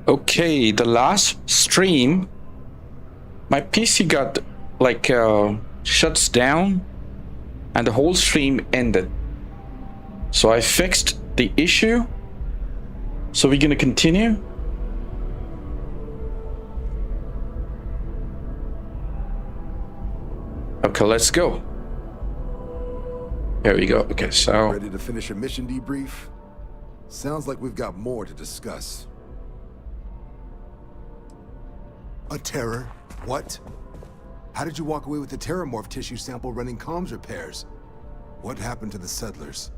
Okay, the last stream, my PC got like shuts down and the whole stream ended. So I fixed the issue. So we're gonna continue. Okay, let's go. Here we go. Okay, so ready to finish a mission debrief? Sounds like we've got more to discuss. A terror? What? How did you walk away with the terramorph tissue sample running comms repairs? What happened to the settlers?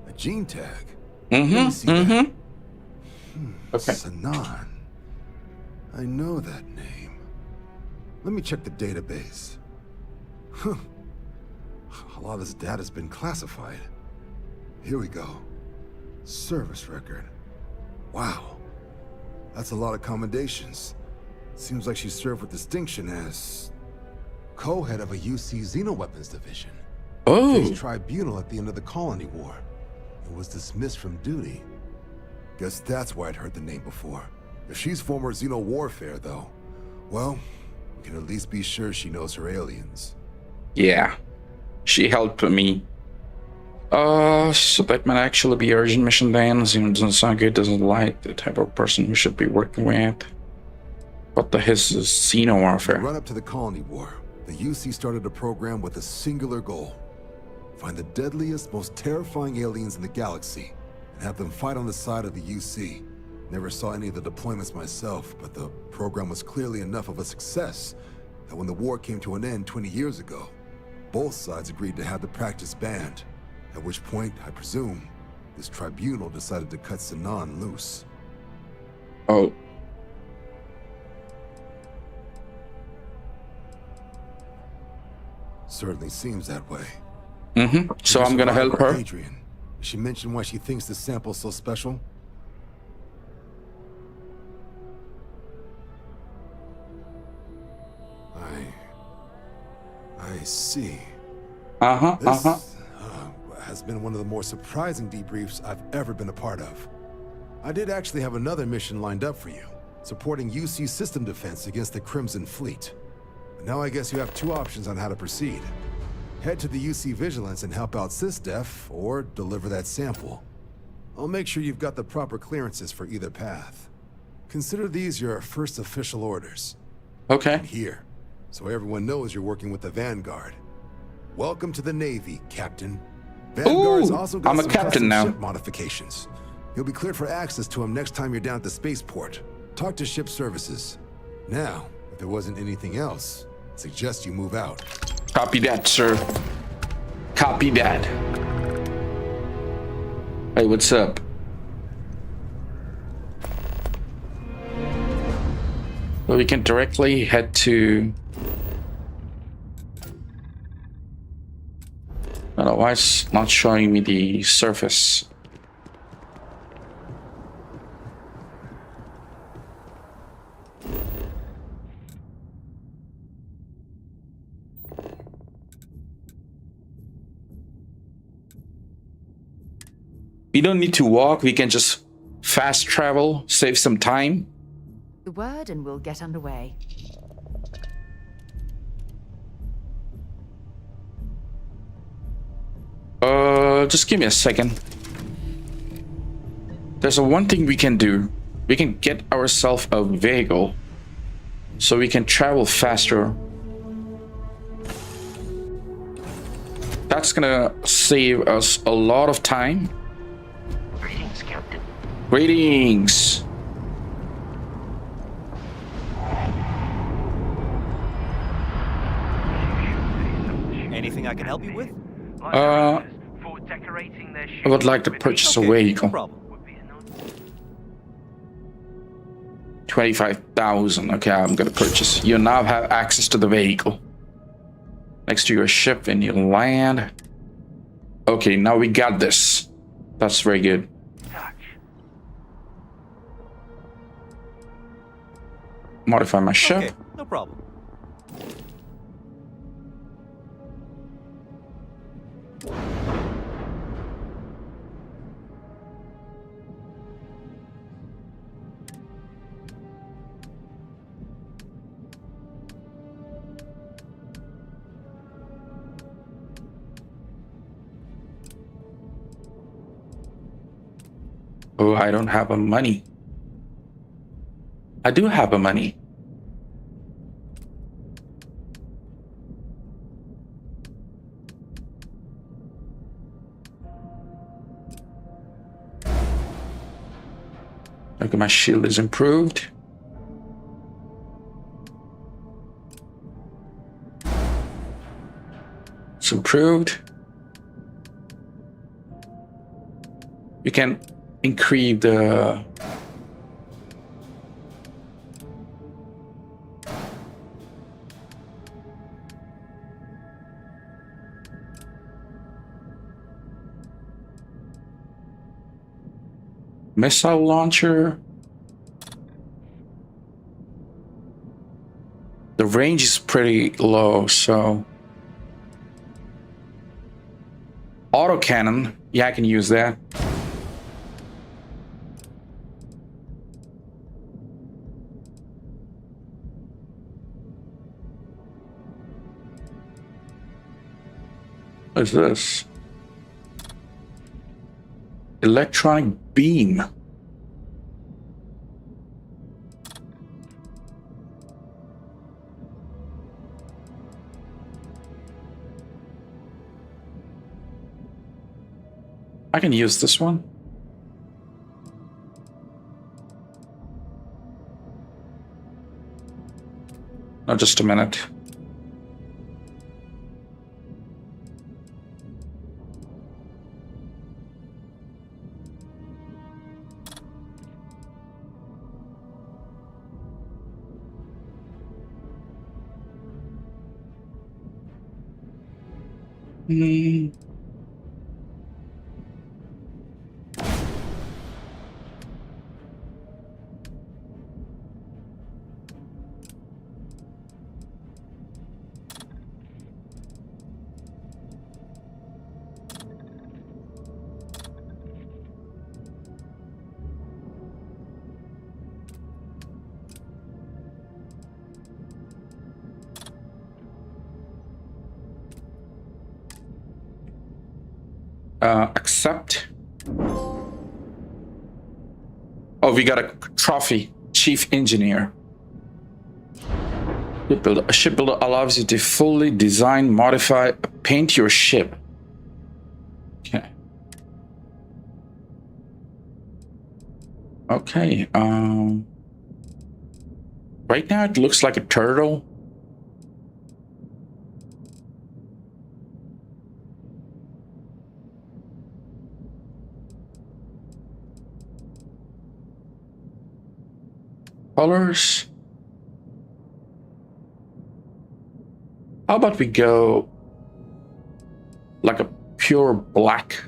A gene tag? Okay. Sanan. I know that name. Let me check the database. A lot of this data's been classified. Here we go. Service record. Wow. That's a lot of commendations. Seems like she served with distinction as co-head of a UC Xenoweapons division. Faced tribunal at the end of the Colony War. It was dismissed from duty. Guess that's why I'd heard the name before. If she's former Xeno warfare, though, well, we can at least be sure she knows her aliens. Yeah, she helped me. So that might actually be urgent mission then. Xeno doesn't sound good, doesn't like the type of person we should be working with. What the hell is Xeno warfare? Run up to the Colony War, the UC started a program with a singular goal. Find the deadliest, most terrifying aliens in the galaxy, and have them fight on the side of the UC. Never saw any of the deployments myself, but the program was clearly enough of a success that when the war came to an end 20 years ago, both sides agreed to have the practice banned, at which point, I presume, this tribunal decided to cut Sanan loose. Oh. Certainly seems that way. So I'm gonna help her. Adrian. She mentioned why she thinks this sample's so special. I see. This has been one of the more surprising debriefs I've ever been a part of. I did actually have another mission lined up for you, supporting UC system defense against the Crimson Fleet. But now I guess you have two options on how to proceed. Head to the UC Vigilance and help out SysDef, or deliver that sample. I'll make sure you've got the proper clearances for either path. Consider these your first official orders. Okay. Here, so everyone knows you're working with the Vanguard. Welcome to the Navy, Captain. Vanguard's also got I'm a some captain custom now. ship modifications. You'll be cleared for access to them next time you're down at the spaceport. Talk to ship services. Now, if there wasn't anything else, I suggest you move out. Copy that, sir. Copy that. Hey, what's up? Well, we can directly head to... Otherwise, not showing me the surface. We don't need to walk, we can just fast travel, save some time. The word and we'll get underway. Just give me a second. There's one thing we can do. We can get ourselves a vehicle so we can travel faster. That's gonna save us a lot of time. Greetings, Captain. Greetings. Anything I can help you with? I would like to purchase a vehicle. No problem. 25,000. Okay, I'm gonna purchase. You now have access to the vehicle next to your ship when you land. Okay, now we got this. That's very good. modify my ship. Okay, no problem. Oh, I don't have a money. I do have a money. Okay, my shield is improved. It's improved. You can increase the missile launcher. The range is pretty low, so autocannon, yeah, I can use that. What is this? Electronic beam. I can use this one. No, just a minute. Hmm. Accept. Oh, we got a trophy. Chief Engineer. Shipbuilder. A shipbuilder allows you to fully design, modify, paint your ship. Okay. Okay. Right now it looks like a turtle. Colors. How about we go like a pure black?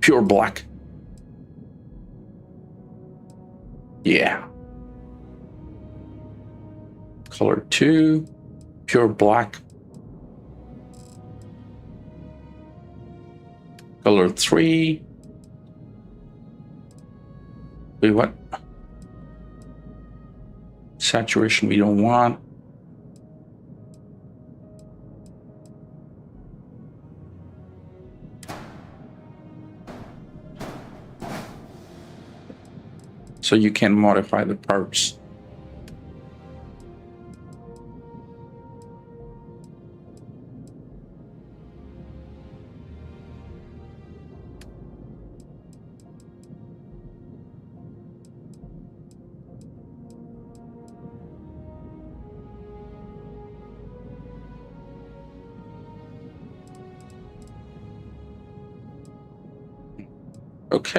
Pure black. Yeah. Color 2, pure black. Color 3. Wait, what? Saturation we don't want. So you can modify the parts.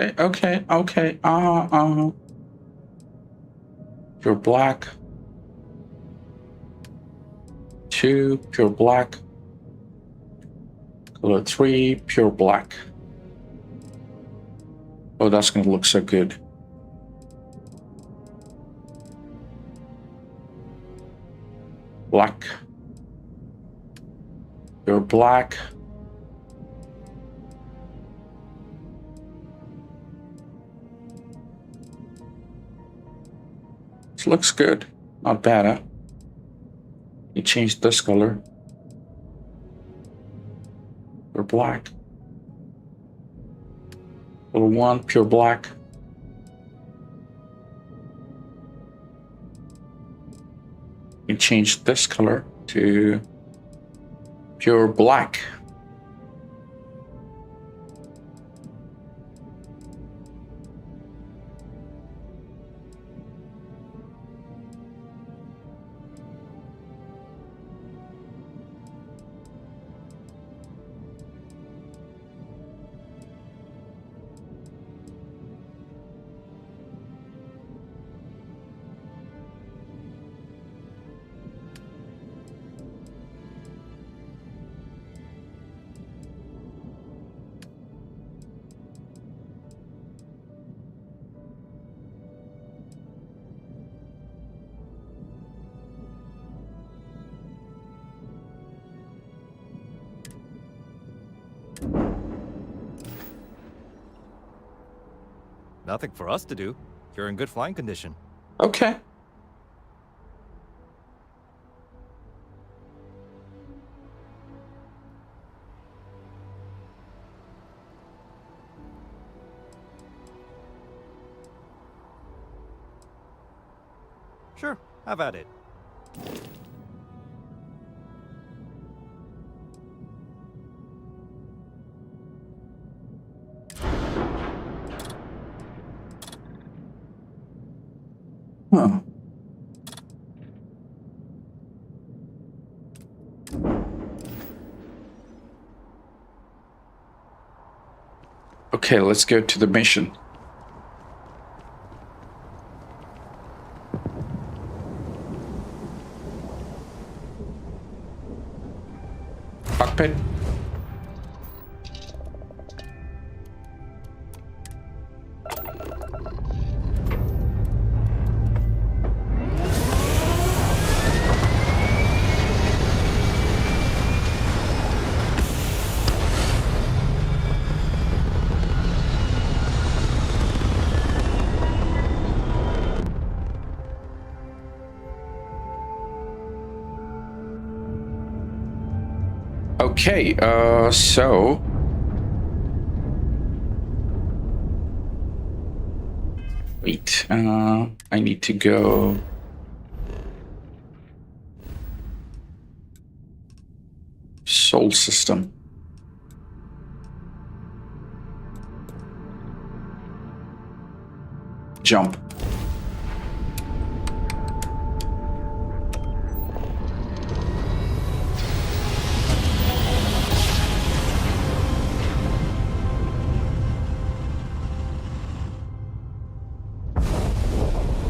Okay. Pure black. 2, pure black. Color 3, pure black. Oh, that's gonna look so good. Black. Pure black. This looks good. Not bad, huh? You change this color. Pure black. Little one, pure black. You change this color to pure black. Nothing for us to do. You're in good flying condition. Okay. Sure, have at it. Huh. Okay, let's go to the mission. Cockpit. Okay, so wait, I need to go. Soul system. Jump.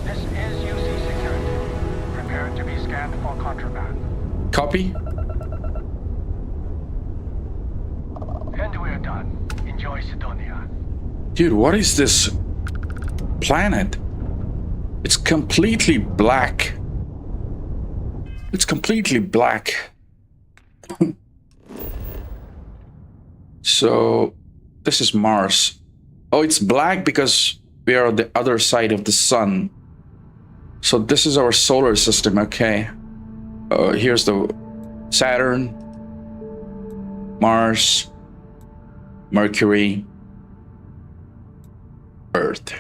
This is UC Security. Prepare to be scanned for contraband. Copy. And we're done. Enjoy Sidonia. Dude, what is this planet? It's completely black. It's completely black. So, this is Mars. Oh, it's black because we are on the other side of the sun. So this is our solar system, okay. Here's the Saturn, Mars, Mercury, Earth.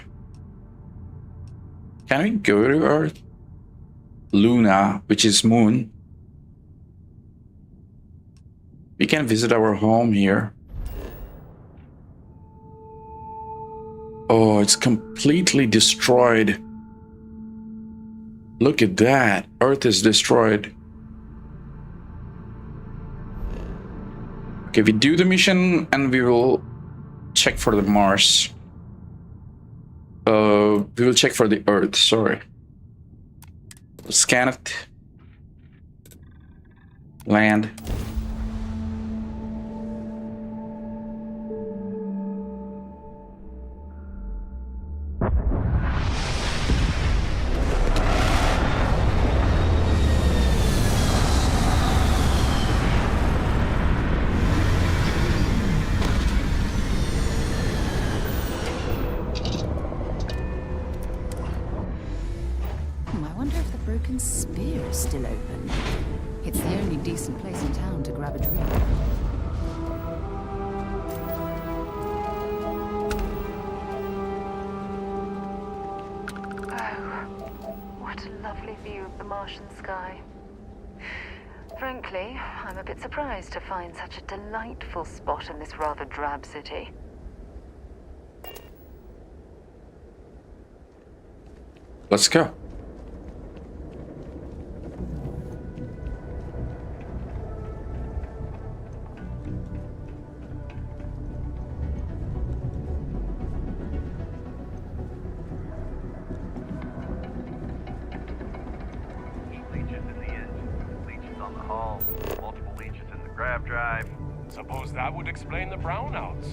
Can we go to Earth? Luna, which is moon. We can visit our home here. Oh, it's completely destroyed. Look at that. Earth is destroyed. Okay, we do the mission and we will check for the Mars. We will check for the Earth, sorry. Scan it. Land. broken spear is still open. It's the only decent place in town to grab a drink. What a lovely view of the Martian sky. Frankly, I'm a bit surprised to find such a delightful spot in this rather drab city. Let's go. Leeches in the engine, leeches on the hull, multiple leeches in the grav drive. Suppose that would explain the brownouts.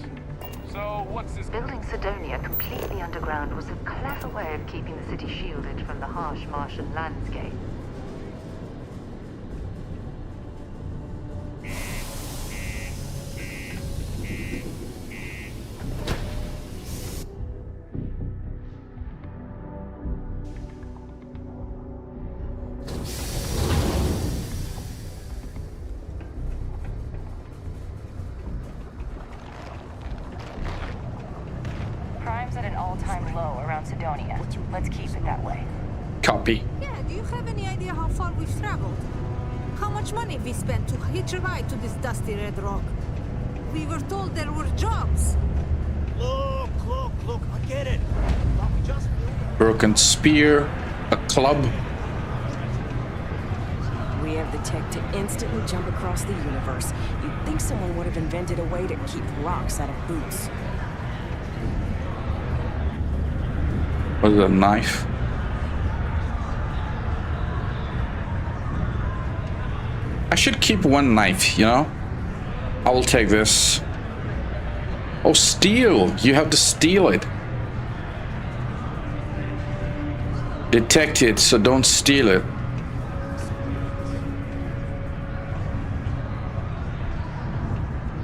So, what's this? Building Sidonia completely underground was a clever way of keeping the city shielded from the harsh Martian landscape. Crime's at an all-time low around Sidonia. Let's keep it that way. Copy. Yeah, do you have any idea how far we've traveled? How much money we spent to hitch a ride to this dusty red rock? We were told there were jobs. Look, I get it. But we just Broken spear, a club. We have the tech to instantly jump across the universe. You'd think someone would have invented a way to keep rocks out of boots. What is a knife? I should keep one knife, you know? I will take this. Oh, steal! You have to steal it. Detect it, so don't steal it.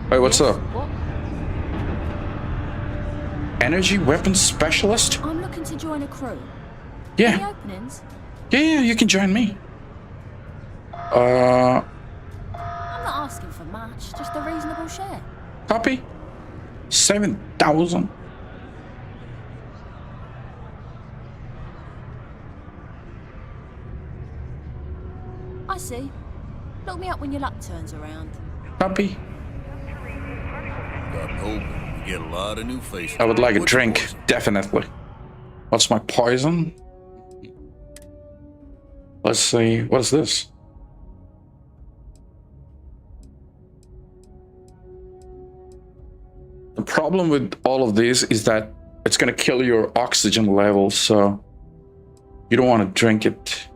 Hey, what's up? What? Energy weapons specialist? I'm looking to join a crew. Yeah. Any openings? Yeah, you can join me. I'm not asking for much, just a reasonable share. Copy. 7,000. I see. Look me up when your luck turns around. Copy. Got open. You get a lot of new faces. I would like a What's your drink, poison? definitely. What's my poison? Let's see. What is this? The problem with all of this is that it's gonna kill your oxygen level, so you don't want to drink it.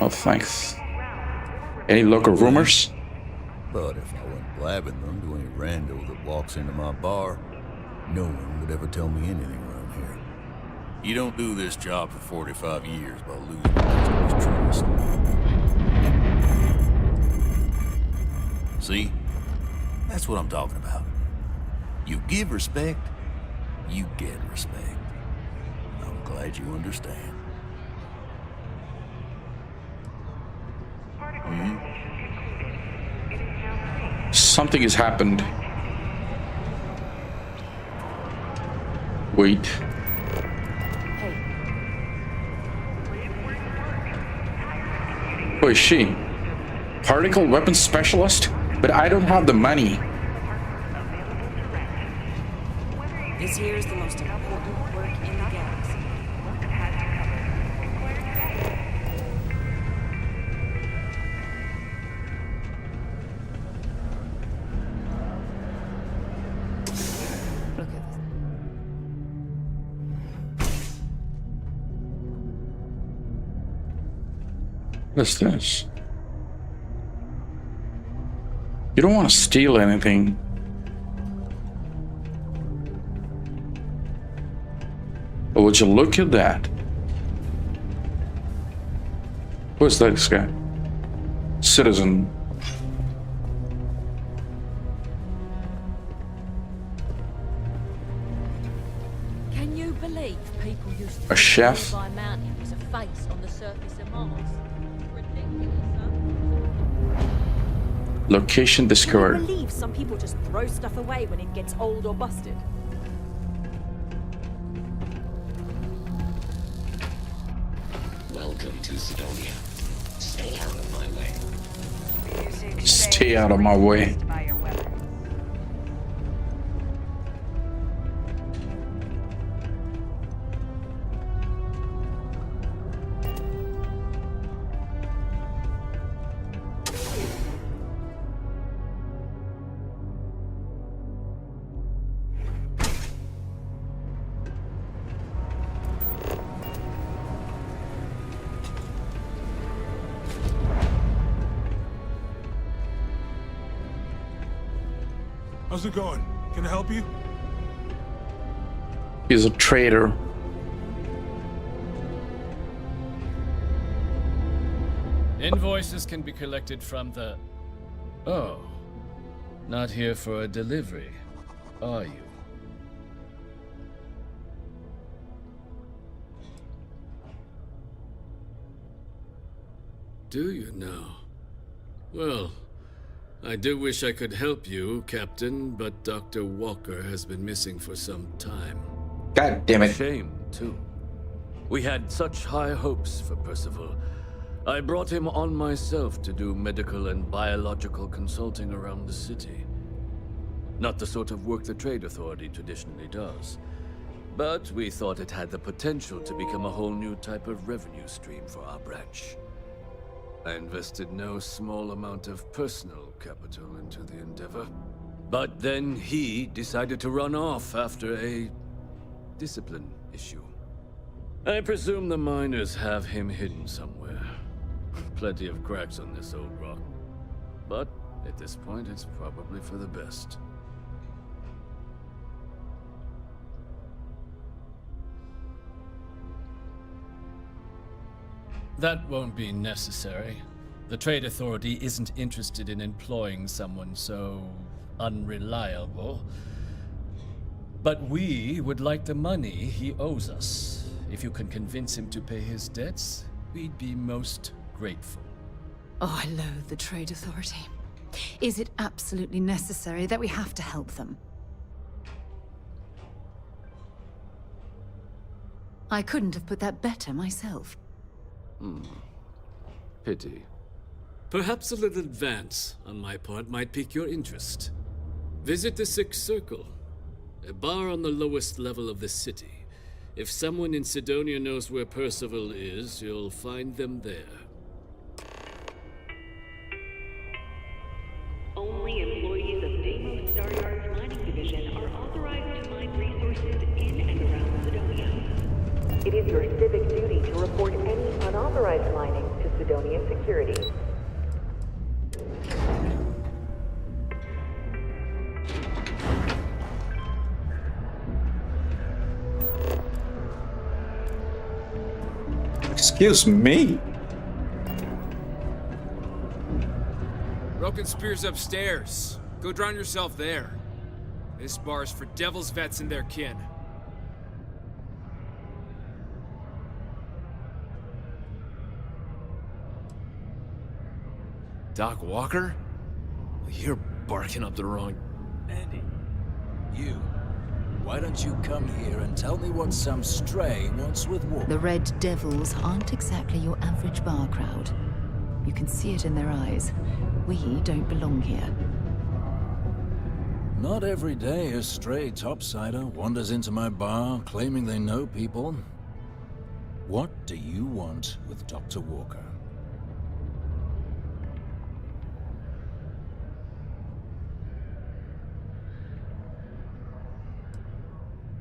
Oh, thanks. Any local rumors? But if I went blabbing them to any rando that walks into my bar, no one would ever tell me anything around here. You don't do this job for 45 years by losing customers' trust. See? That's what I'm talking about. You give respect, you get respect. I'm glad you understand. Something has happened. Wait. Who is she? Particle weapons specialist? But I don't have the money. This here is the most important work in the galaxy. Look at this. What's this? You don't want to steal anything. But would you look at that? Who's this guy? Citizen. Can you believe people used to A chef? by mountain was a face on the surface of Mars. Ridiculous, huh? Location Can you discovered. believe some people just throw stuff away when it gets old or busted? Welcome to Sidonia. Stay out of my way. Stay out of my way. How's it going? Can I help you? He's a traitor. Invoices can be collected from the... Oh. Not here for a delivery, are you? Do you now? Well, I do wish I could help you, Captain, but Dr. Walker has been missing for some time. God damn it. Shame, too. We had such high hopes for Percival. I brought him on myself to do medical and biological consulting around the city. Not the sort of work the Trade Authority traditionally does. But we thought it had the potential to become a whole new type of revenue stream for our branch. I invested no small amount of personal capital into the endeavor. But then he decided to run off after a discipline issue. I presume the miners have him hidden somewhere. Plenty of cracks on this old rock. But at this point, it's probably for the best. That won't be necessary. The Trade Authority isn't interested in employing someone so unreliable. But we would like the money he owes us. If you can convince him to pay his debts, we'd be most grateful. Oh, I loathe the Trade Authority. Is it absolutely necessary that we have to help them? I couldn't have put that better myself. Pity. Perhaps a little advance on my part might pique your interest. Visit the Sixth Circle, a bar on the lowest level of the city. If someone in Sidonia knows where Percival is, you'll find them there. Only employees of Deimos Staryard's mining division are authorized to mine resources in and around Sidonia. It is your civic duty to report any unauthorized mining to Sidonian security. Excuse me? Broken Spear's upstairs. Go drown yourself there. This bar's for Devil's vets and their kin. Doc Walker? You're barking up the wrong... Andy, you. Why don't you come here and tell me what some stray wants with Walker? The Red Devils aren't exactly your average bar crowd. You can see it in their eyes. We don't belong here. Not every day a stray topsider wanders into my bar claiming they know people. What do you want with Dr. Walker?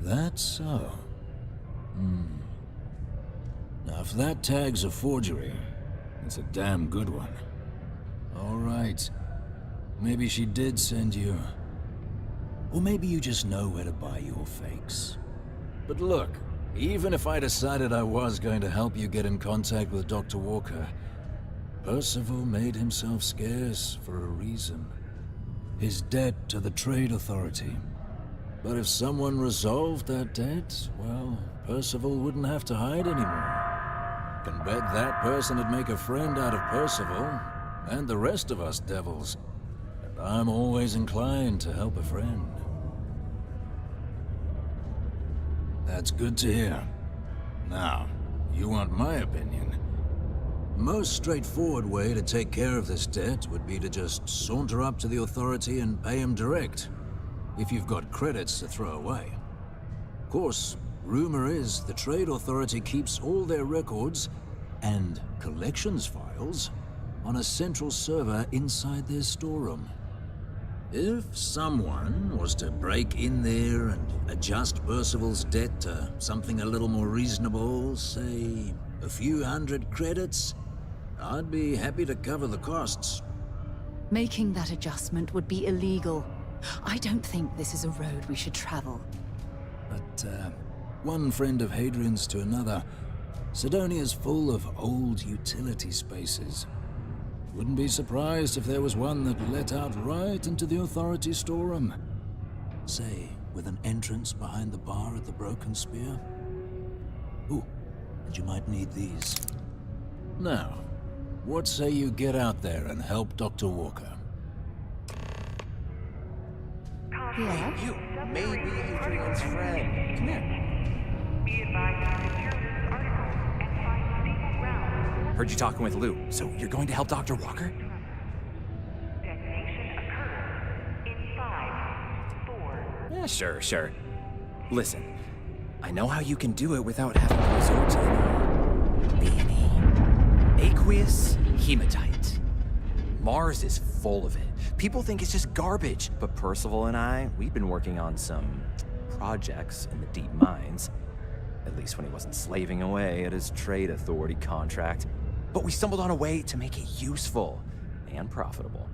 That's so. Now, if that tag's a forgery, it's a damn good one. All right. Maybe she did send you. Or maybe you just know where to buy your fakes. But look, even if I decided I was going to help you get in contact with Dr. Walker, Percival made himself scarce for a reason. His debt to the Trade Authority. But if someone resolved that debt, well, Percival wouldn't have to hide anymore. Can bet that person would make a friend out of Percival, and the rest of us devils. And I'm always inclined to help a friend. That's good to hear. Now, you want my opinion? The most straightforward way to take care of this debt would be to just saunter up to the authority and pay him direct, if you've got credits to throw away. Of course, rumor is the Trade Authority keeps all their records and collections files on a central server inside their storeroom. If someone was to break in there and adjust Percival's debt to something a little more reasonable, say a few hundred credits, I'd be happy to cover the costs. Making that adjustment would be illegal. I don't think this is a road we should travel. But, one friend of Hadrian's to another, Sidonia's full of old utility spaces. Wouldn't be surprised if there was one that let out right into the authority storeroom. Say, with an entrance behind the bar at the Broken Spear. Ooh, and you might need these. Now, what say you get out there and help Dr. Walker? Yeah? You may be Hadrian's friend. Come here. Be advised to secure this article and find stable ground. Heard you talking with Lou, so you're going to help Dr. Walker? Detonation occurs in 5, 4. Yeah, sure. Listen, I know how you can do it without having to resort to any aqueous hematite. Mars is full of it. People think it's just garbage, but Percival and I, we've been working on some projects in the deep mines. At least when he wasn't slaving away at his Trade Authority contract. But we stumbled on a way to make it useful and profitable.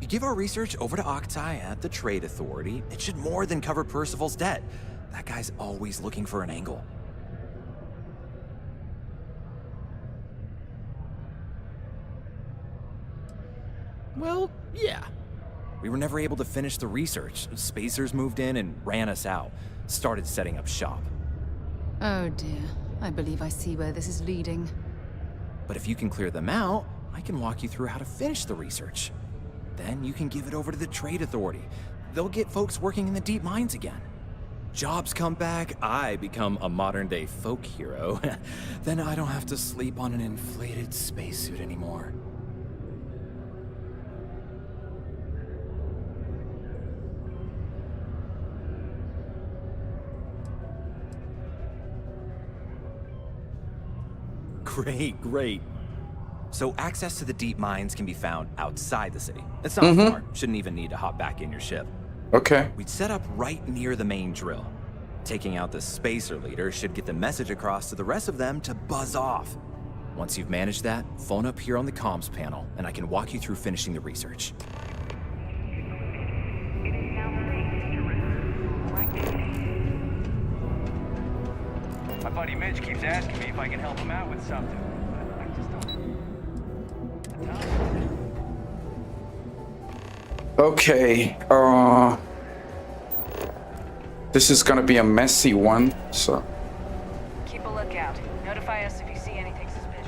You give our research over to Octai at the Trade Authority, it should more than cover Percival's debt. That guy's always looking for an angle. Well, yeah. We were never able to finish the research. Spacers moved in and ran us out. Started setting up shop. Oh dear. I believe I see where this is leading. But if you can clear them out, I can walk you through how to finish the research. Then you can give it over to the Trade Authority. They'll get folks working in the deep mines again. Jobs come back, I become a modern-day folk hero. Then I don't have to sleep on an inflated spacesuit anymore. Great. So access to the deep mines can be found outside the city. It's not far. Shouldn't even need to hop back in your ship. Okay. We'd set up right near the main drill. Taking out the spacer leader should get the message across to the rest of them to buzz off. Once you've managed that, phone up here on the comms panel, and I can walk you through finishing the research. My buddy Mitch keeps asking me if I can help him out with something, but I just don't. Okay. This is gonna be a messy one, so. Keep a lookout. Notify us if you see anything suspicious.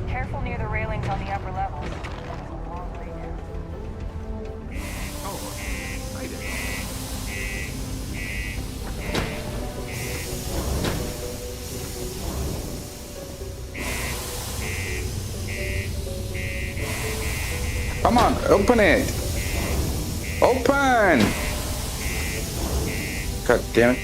Careful near the railings on the upper levels. It's a long way down. Come on, open it. Open. God damn it.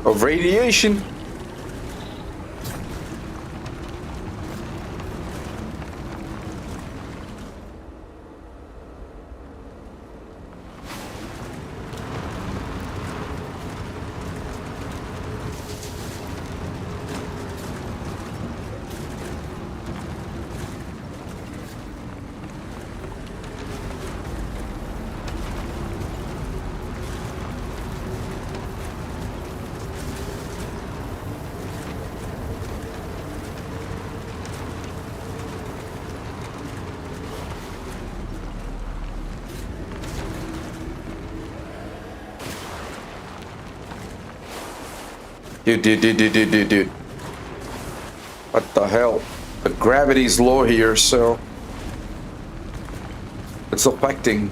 of radiation. Dude. What the hell? The gravity's low here, so it's affecting.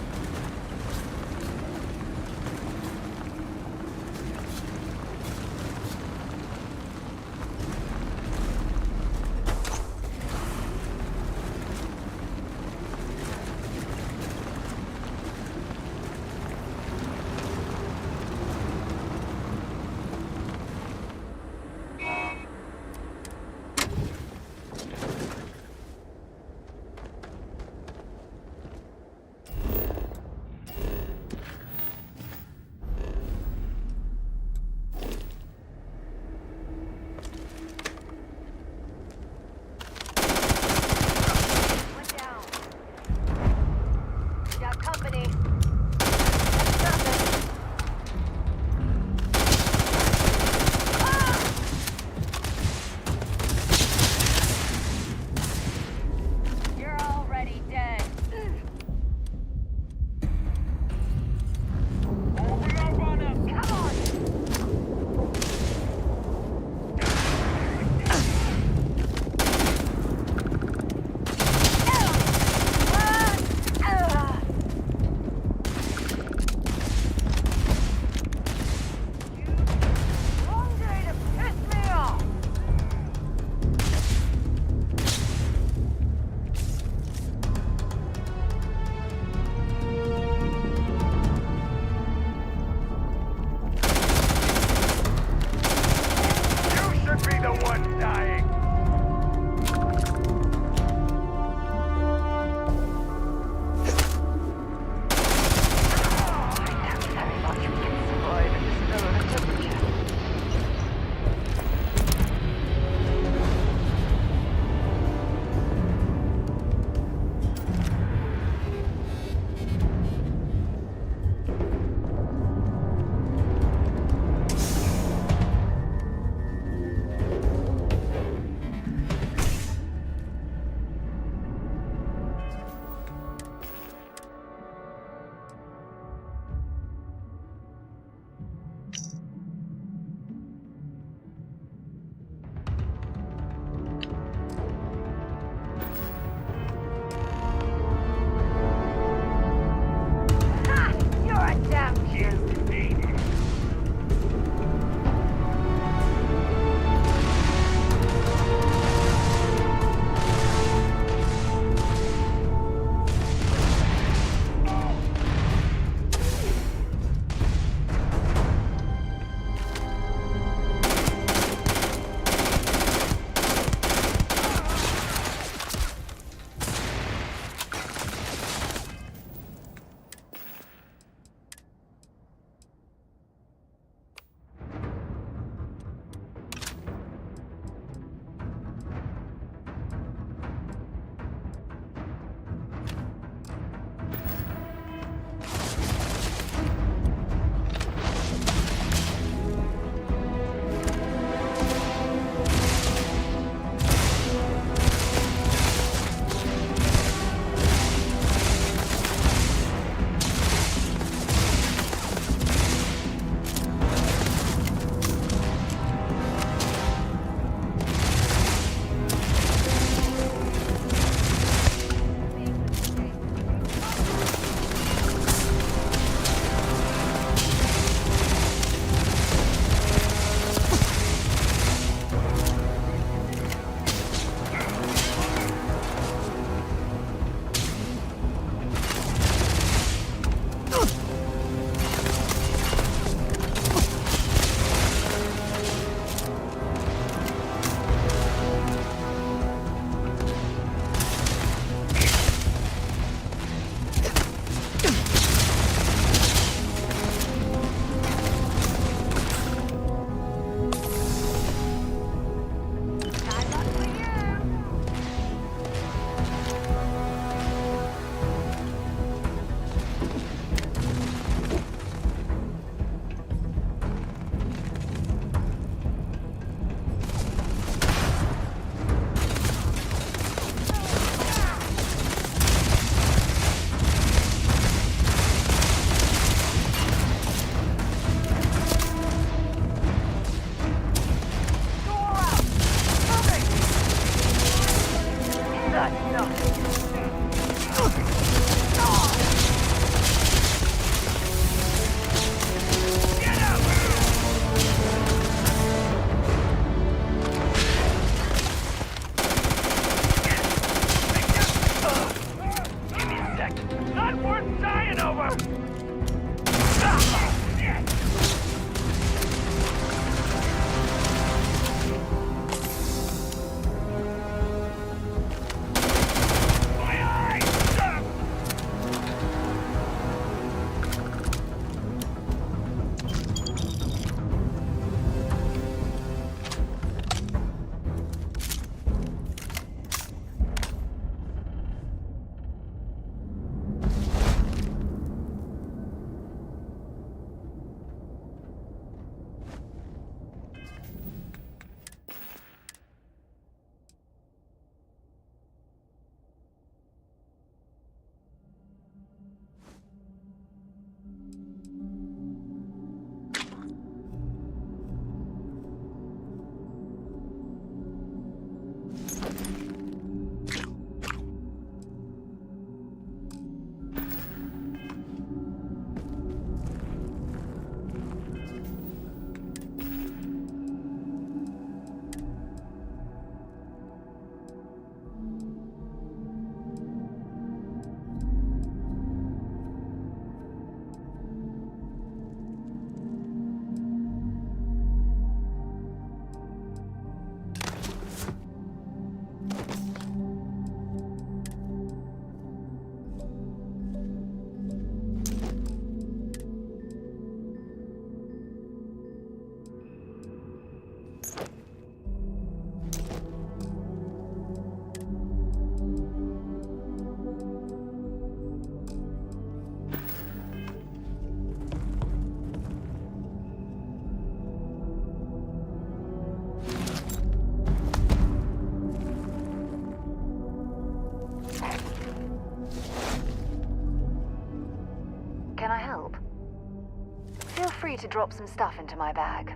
to drop some stuff into my bag.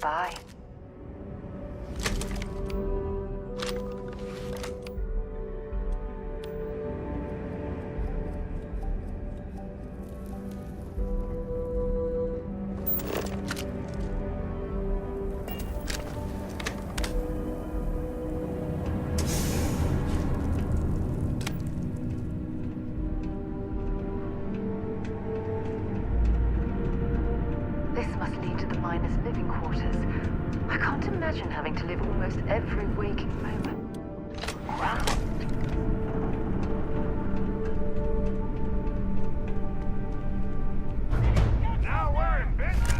Bye. This must lead to the miners' living quarters. I can't imagine having to live almost every waking moment. Wow. Now we're in business.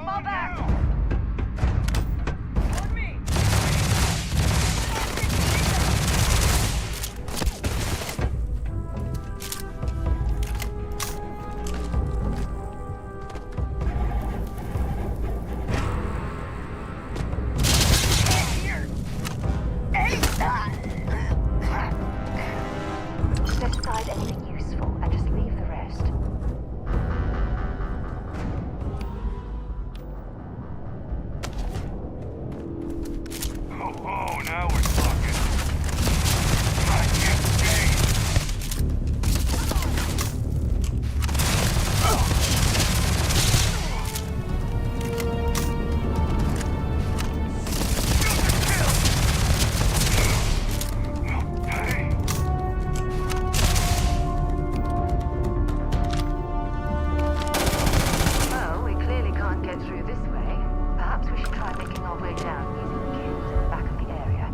Fall back! On me! Set aside anything useful and just leave the rest. Oh, now we're talking. I can't stay. Well, we clearly can't get through this way. Perhaps we should try making our way down using the cables at the back of the area.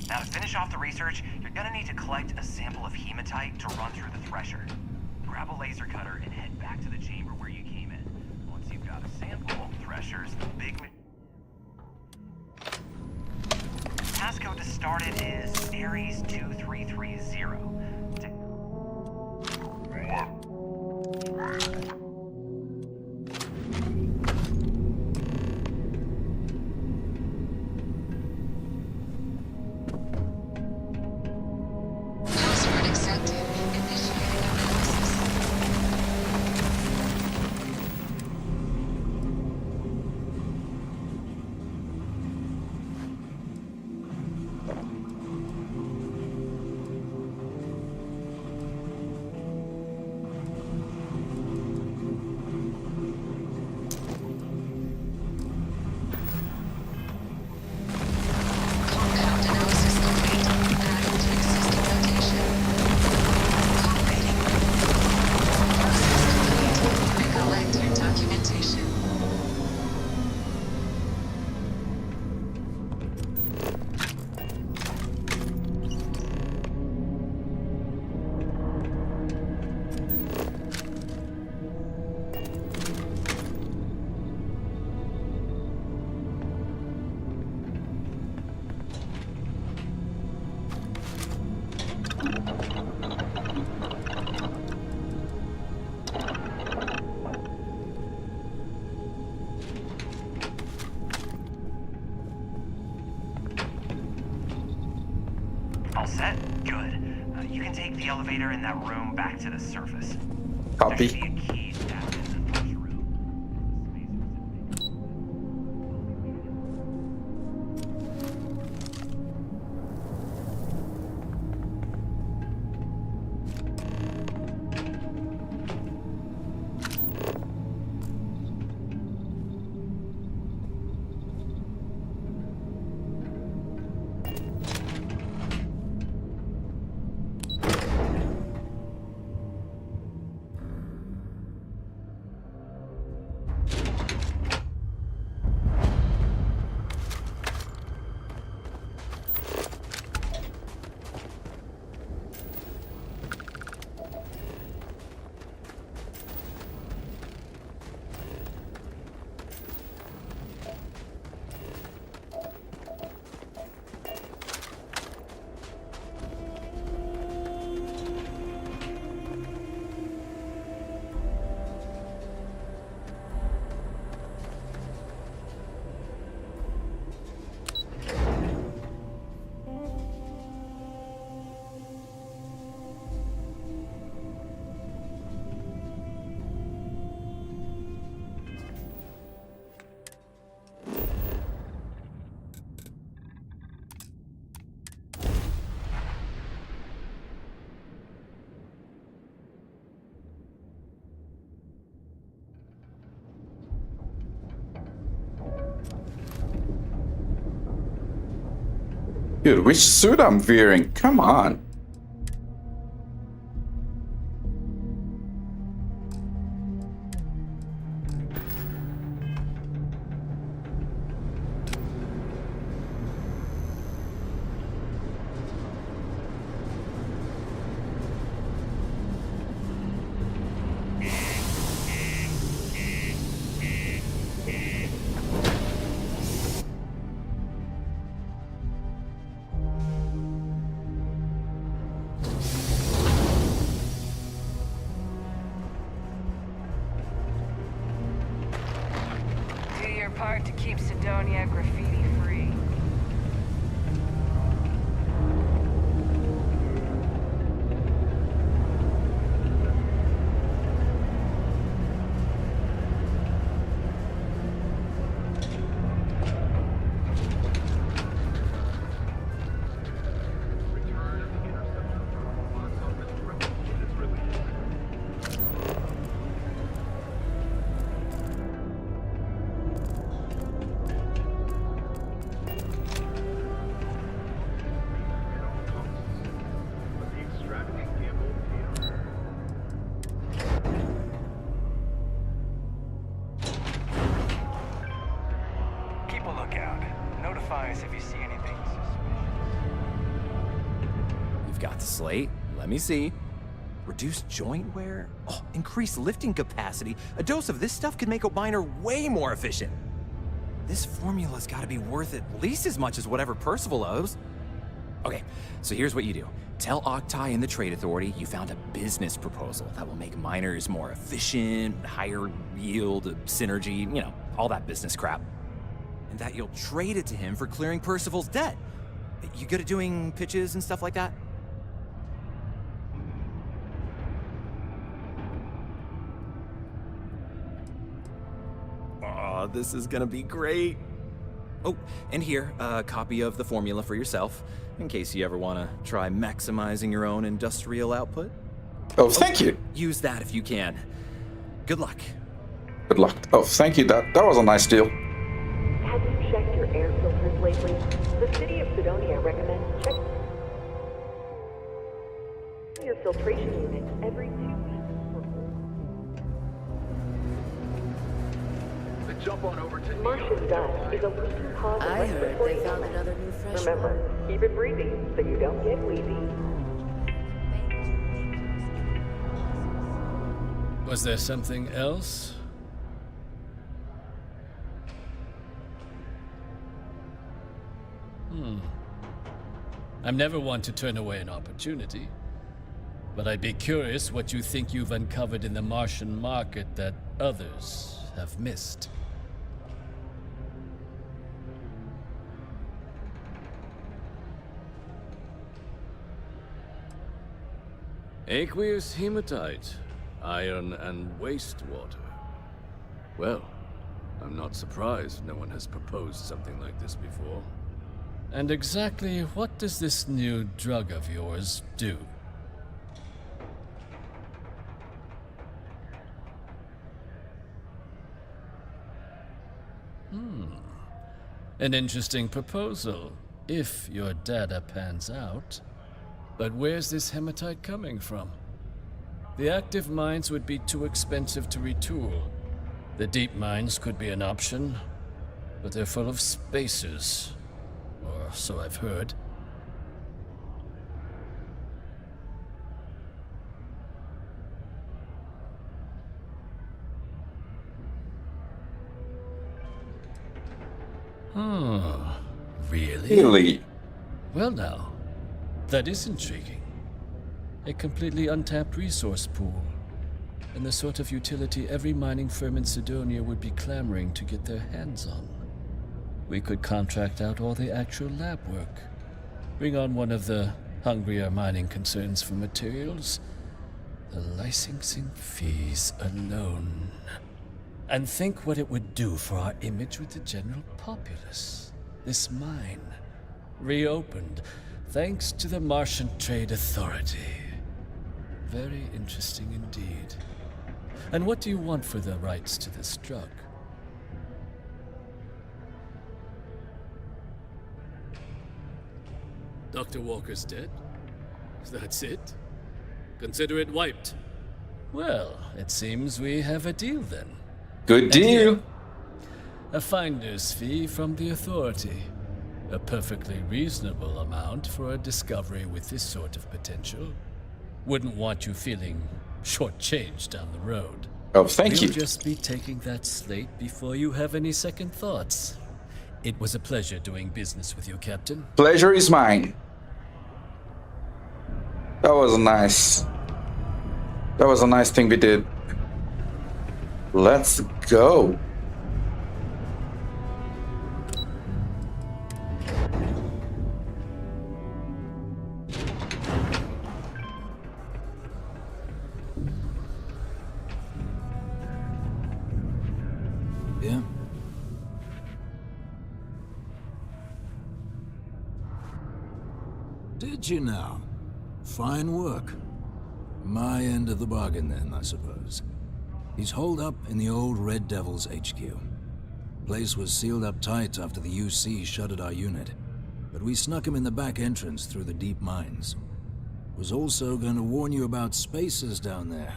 Now, to finish off the research, you're gonna need to collect a sample of hematite to run through the thresher. Grab a laser cutter and head back to the chamber where you came in. Once you've got a sample, thresher's the big... Passcode to start it is Ares 2330. All set? Good. You can take the elevator in that room back to the surface. Copy. There should be a key stacked in the first room. Dude, which suit I'm wearing? Come on. Part to keep Sidonia graffiti free. If you see anything You've got the slate. Let me see. Reduced joint wear? Oh, increased lifting capacity. A dose of this stuff could make a miner way more efficient. This formula's gotta be worth at least as much as whatever Percival owes. Okay, so here's what you do. Tell Octai and the Trade Authority you found a business proposal that will make miners more efficient, higher yield, synergy, you know, all that business crap. And that you'll trade it to him for clearing Percival's debt. You good at doing pitches and stuff like that? Oh, this is gonna be great. Oh, and here, a copy of the formula for yourself, in case you ever want to try maximizing your own industrial output. Oh, thank you. Use that if you can. Good luck. Good luck. Oh, thank you. That was a nice deal. Have you checked your air filters lately? The city of Sidonia recommends checking your filtration unit every 2 weeks. Jump on over to Martian dust is a leading cause of I heard respiratory they found illness. another new fresh Remember, one. keep it breezy so you don't get wheezy. Was there something else? I'm never one to turn away an opportunity, but I'd be curious what you think you've uncovered in the Martian market that others have missed. Aqueous hematite, iron and wastewater. Well, I'm not surprised no one has proposed something like this before. And exactly what does this new drug of yours do? An interesting proposal, if your data pans out. But where's this hematite coming from? The active mines would be too expensive to retool. The deep mines could be an option, but they're full of spacers. Or so I've heard. Really? Really? Well now, that is intriguing. A completely untapped resource pool, and the sort of utility every mining firm in Sidonia would be clamoring to get their hands on. We could contract out all the actual lab work, bring on one of the hungrier mining concerns for materials, the licensing fees alone. And think what it would do for our image with the general populace. This mine, reopened thanks to the Martian Trade Authority. Very interesting indeed. And what do you want for the rights to this drug? Dr. Walker's dead? That's it? Consider it wiped. Well, it seems we have a deal then. Good deal. A finder's fee from the authority. A perfectly reasonable amount for a discovery with this sort of potential. Wouldn't want you feeling shortchanged down the road. Oh, thank you. We'll just be taking that slate before you have any second thoughts. It was a pleasure doing business with you, Captain. Pleasure is mine. That was nice. That was a nice thing we did. Let's go. Yeah? Did you now? Fine work. My end of the bargain then, I suppose. He's holed up in the old Red Devil's HQ. Place was sealed up tight after the UC shuttered our unit, but we snuck him in the back entrance through the deep mines. Was also going to warn you about spacers down there.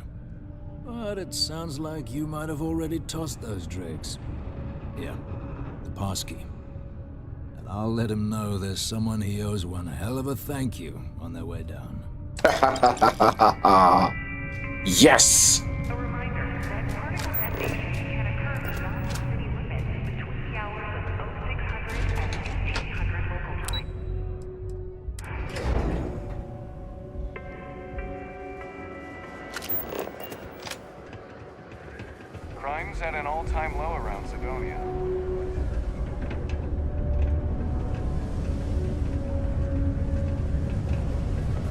But it sounds like you might have already tossed those drakes. Yeah, the passkey. And I'll let him know there's someone he owes one hell of a thank you on their way down. Yes! A reminder that particle detonation can occur beyond the city limits between the hours of 0600 and 1800 local time. Crime's at an all-time low around Sidonia.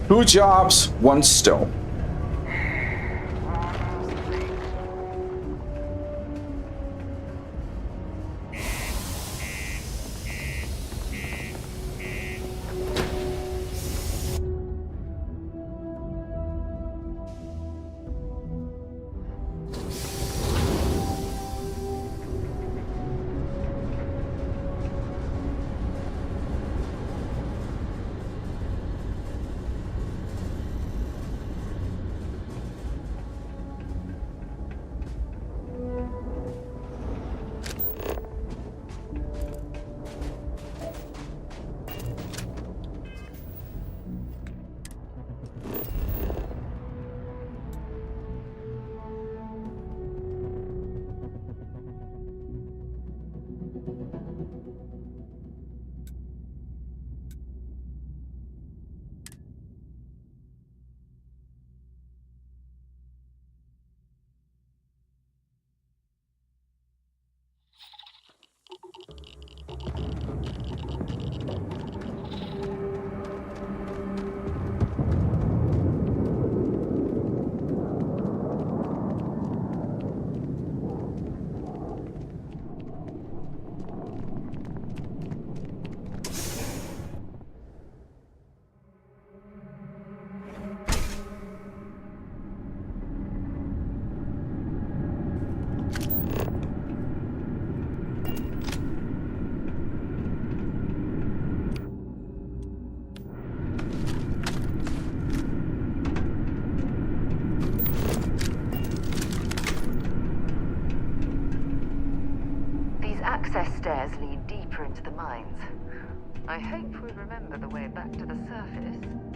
2 jobs, 1 stone. stairs lead deeper into the mines. I hope we remember the way back to the surface.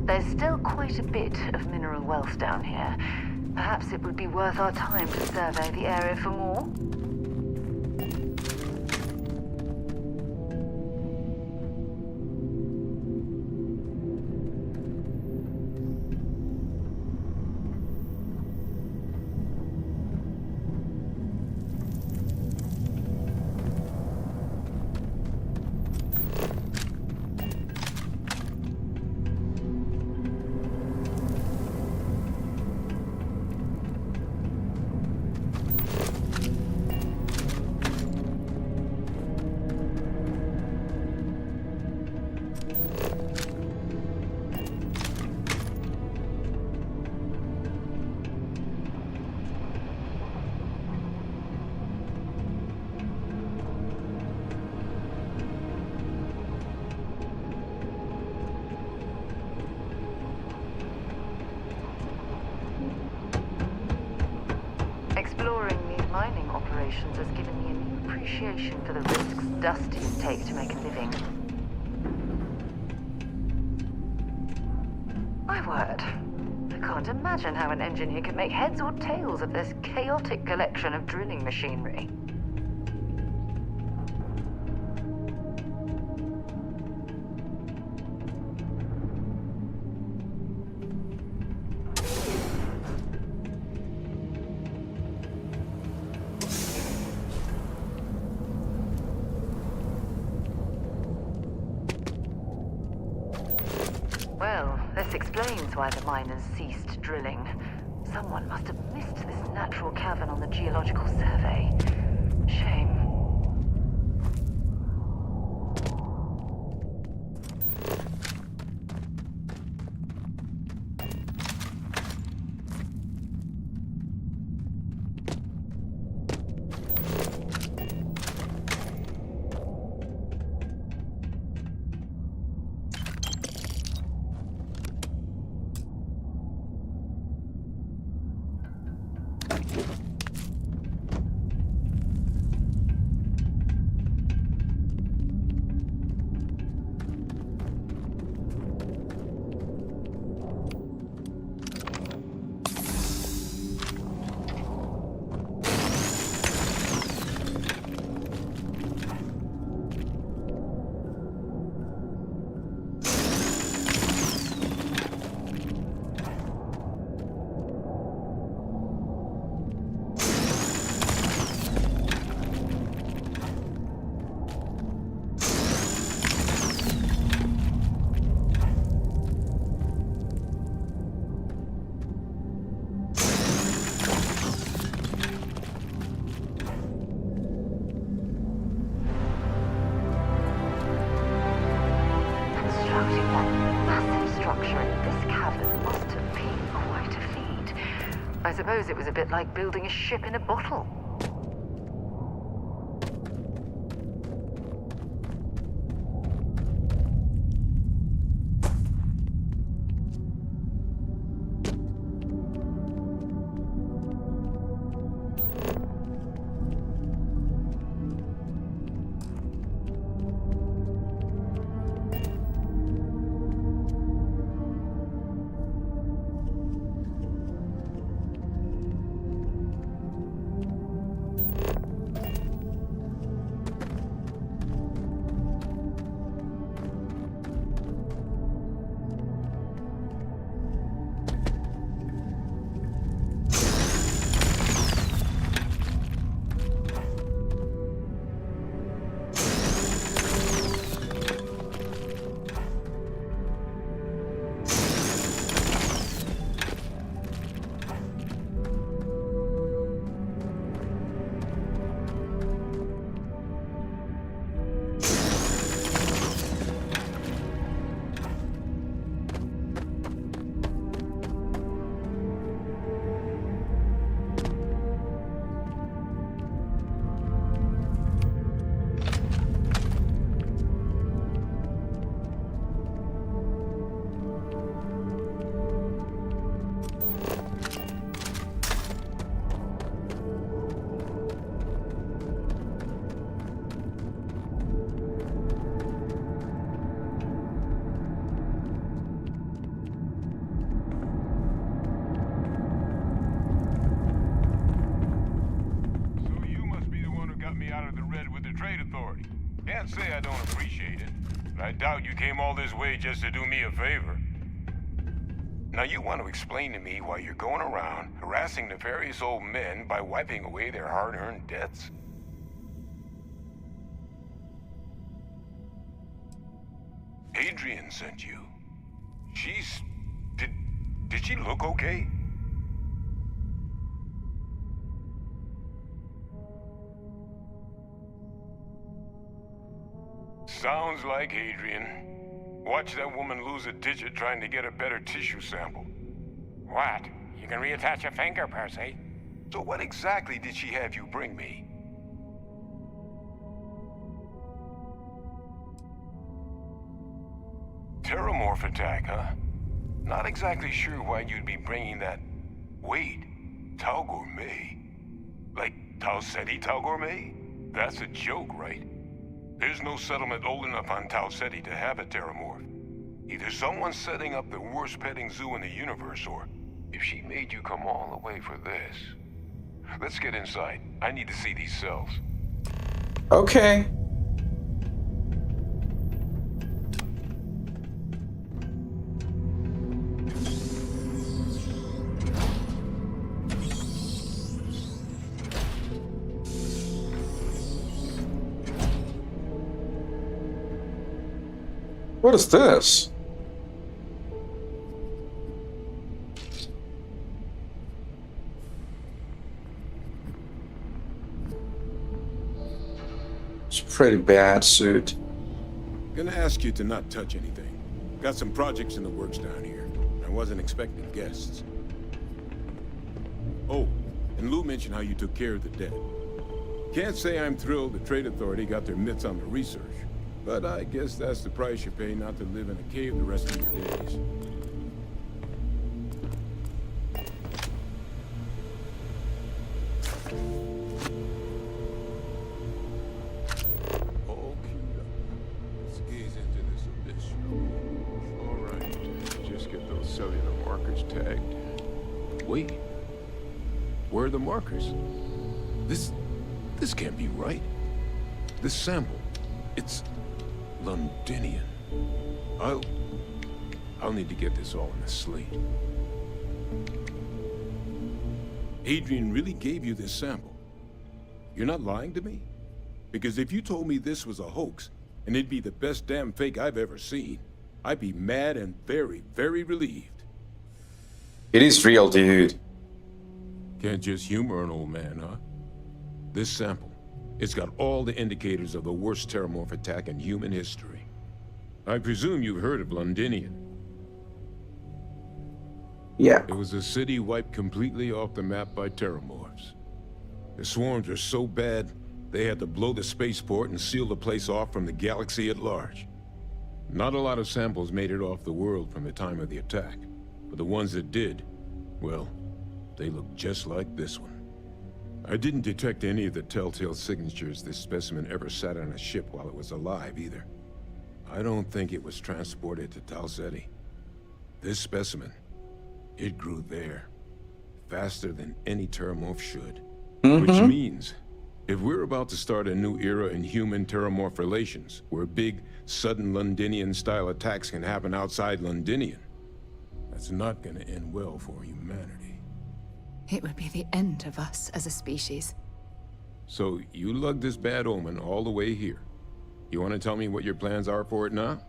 There's still quite a bit of mineral wealth down here. Perhaps it would be worth our time to survey the area for more? Has given me a new appreciation for the risks Dusties take to make a living. My word, I can't imagine how an engineer could make heads or tails of this chaotic collection of drilling machinery. Well, this explains explains why the miners ceased drilling. Someone must have missed this natural cavern on the geological survey. Shame. I suppose it was a bit like building a ship in a bottle. Can't say I don't appreciate it, but I doubt you came all this way just to do me a favor. Now you want to explain to me why you're going around harassing nefarious old men by wiping away their hard-earned debts? Adrian sent you. She's... Did she look okay? Sounds like Adrian. Watch that woman lose a digit trying to get a better tissue sample. What? You can reattach a finger, Percy. So what exactly did she have you bring me? Terramorph attack, huh? Not exactly sure why you'd be bringing that... Wait, Tau Gourmet? Like Tau Ceti Tau Gourmet? That's a joke, right? There's no settlement old enough on Tau Ceti to have a Terramorph. Either someone's setting up the worst petting zoo in the universe, or if she made you come all the way for this. Let's get inside. I need to see these cells. Okay. What is this? pretty bad suit. Gonna ask you to not touch anything. Got some projects in the works down here. I wasn't expecting guests. Oh, and Lou mentioned how you took care of the dead. Can't say I'm thrilled the Trade Authority got their mitts on the research, but I guess that's the price you pay not to live in a cave the rest of your days. All queued up. Let's gaze into this abyss. All right, just get those cellular markers tagged. Wait, where are the markers? This can't be right. This sample, it's Londinian. I'll need to get this all in a slate. Adrian really gave you this sample. You're not lying to me? Because if you told me this was a hoax, and it'd be the best damn fake I've ever seen, I'd be mad and very, very relieved. It is real, dude. Can't just humor an old man, huh? This sample, it's got all the indicators of the worst terramorph attack in human history. I presume you've heard of Londinian. Yeah. It was a city wiped completely off the map by terramorphs. The swarms were so bad, they had to blow the spaceport and seal the place off from the galaxy at large. Not a lot of samples made it off the world from the time of the attack, but the ones that did, well, they look just like this one. I didn't detect any of the telltale signatures this specimen ever sat on a ship while it was alive, either. I don't think it was transported to Tau Ceti. This specimen, it grew there, faster than any terramorph should. Which means, if we're about to start a new era in human-terramorph relations, where big, sudden Londinian-style attacks can happen outside Londinian, that's not gonna end well for humanity. It would be the end of us as a species. So, you lugged this bad omen all the way here. You want to tell me what your plans are for it now?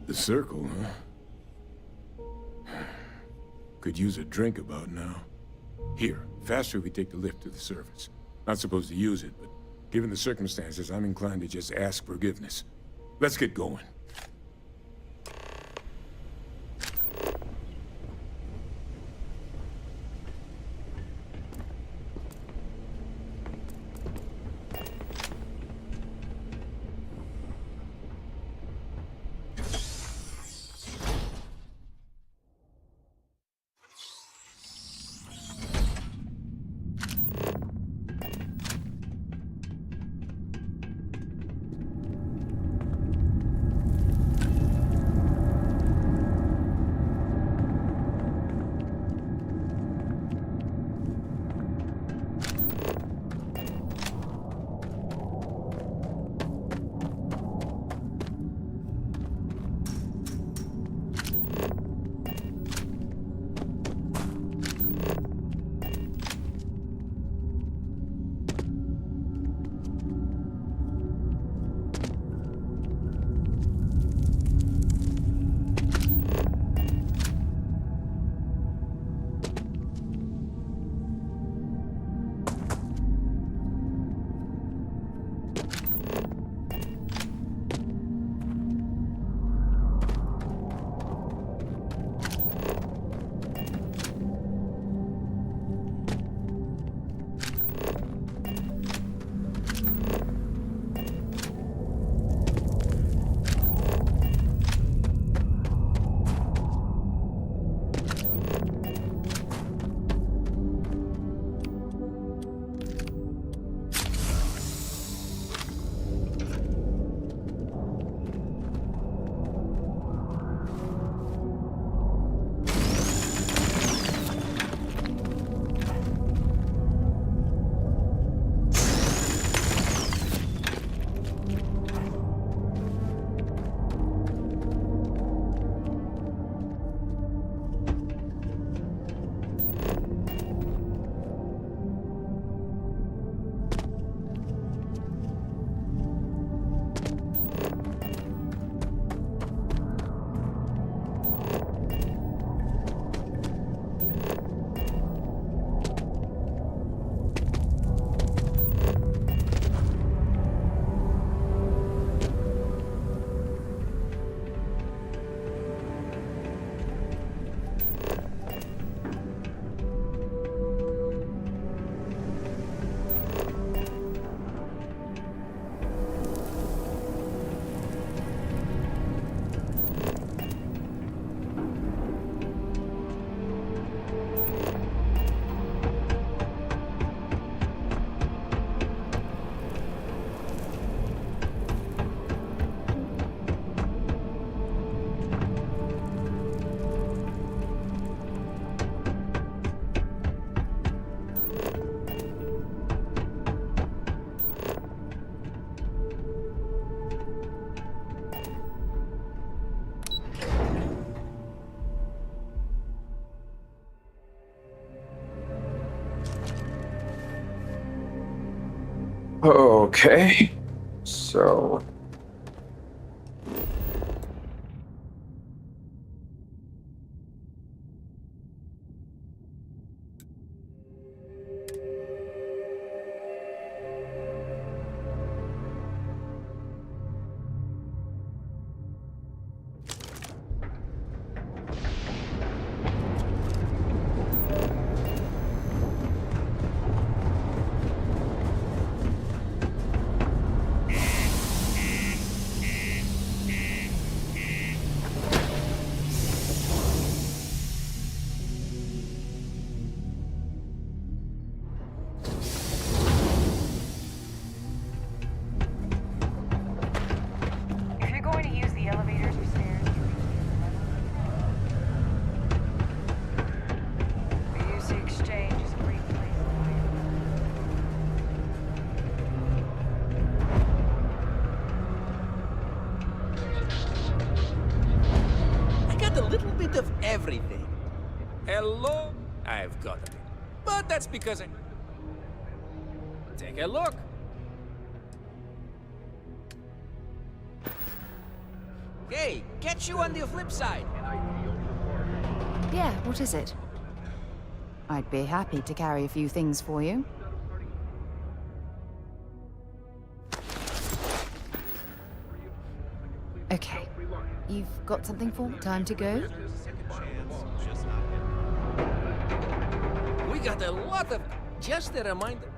The circle, huh? Could use a drink about now. Here, faster we take the lift to the surface. Not supposed to use it, but given the circumstances, I'm inclined to just ask forgiveness. Let's get going. Okay. So. If you're going to use the elevators or stairs, the UC Exchange is a great place. I got a little bit of everything. Hello? I've got a bit. But that's because I... Take a look. Hey, catch you on the flip side. Yeah, what is it? I'd be happy to carry a few things for you. Okay. You've got something for me? Time to go? We got a lot of... Just a reminder.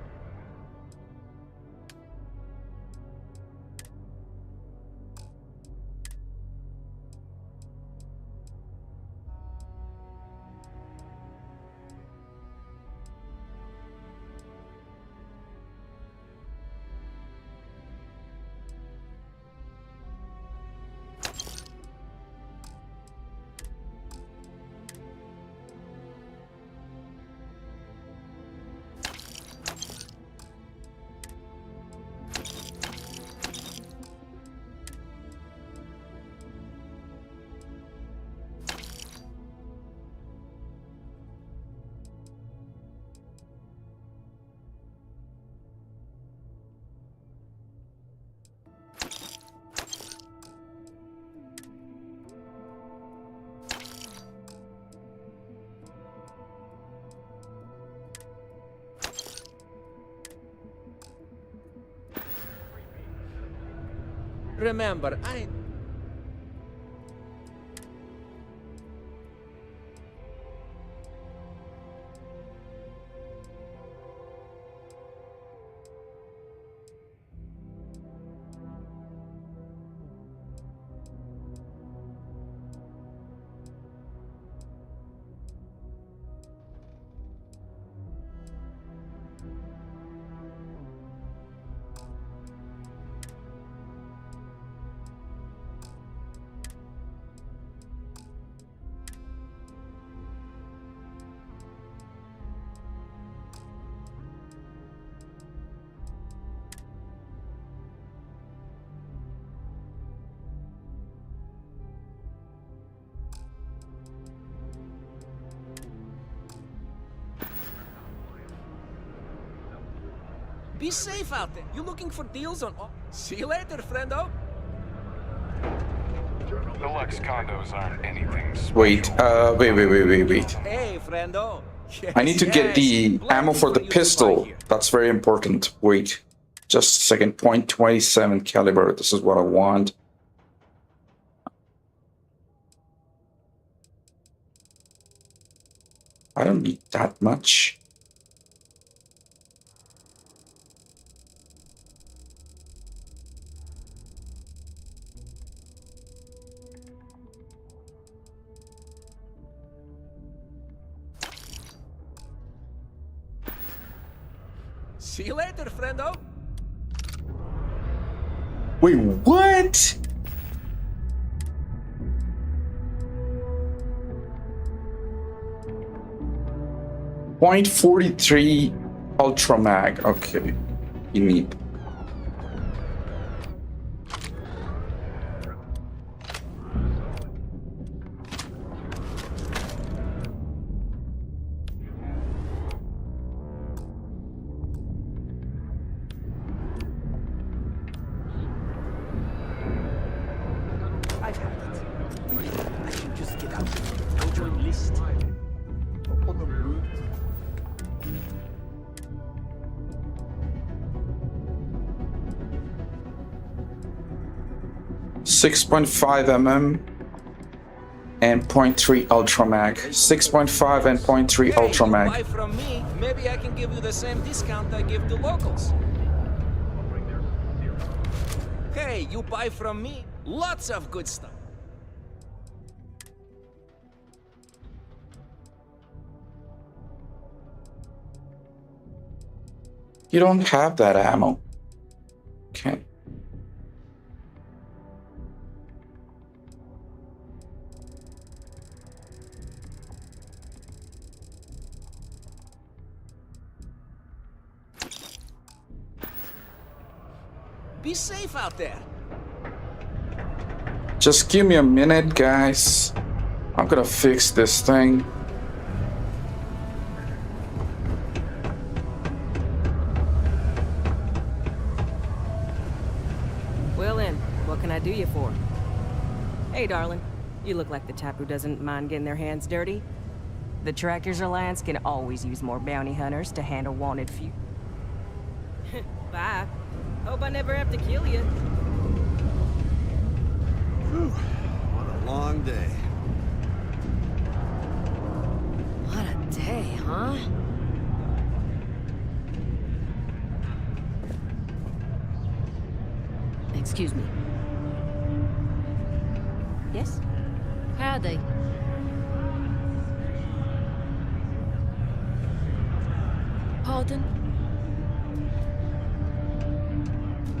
Remember, I... Be safe out there. You looking for deals on... Oh, see you later, friendo. Deluxe condos aren't anything special. Wait, wait. Hey, friendo. Yes, I need to get the Plenty ammo for the you to find pistol. here. That's very important. Wait. Just a second. .27 caliber. This is what I want. I don't need that much. See you later, friendo. Wait, what? .43 Ultra Mag. Okay. You need. 6.5 mm and 0.3 Ultra Mag. 6.5 and 0.3 Ultra You Mag. buy from me, maybe I can give you the same discount I give to locals. Hey, you buy from me, lots of good stuff. You don't have that ammo. Okay. Be safe out there. Just give me a minute, guys. I'm gonna fix this thing. Well then, what can I do you for? Hey, darling. You look like the type who doesn't mind getting their hands dirty. The Trackers Alliance can always use more bounty hunters to handle wanted few. Bye. Hope I never have to kill you. Whew. What a long day. What a day, huh? Excuse me. Yes? Howdy. Pardon?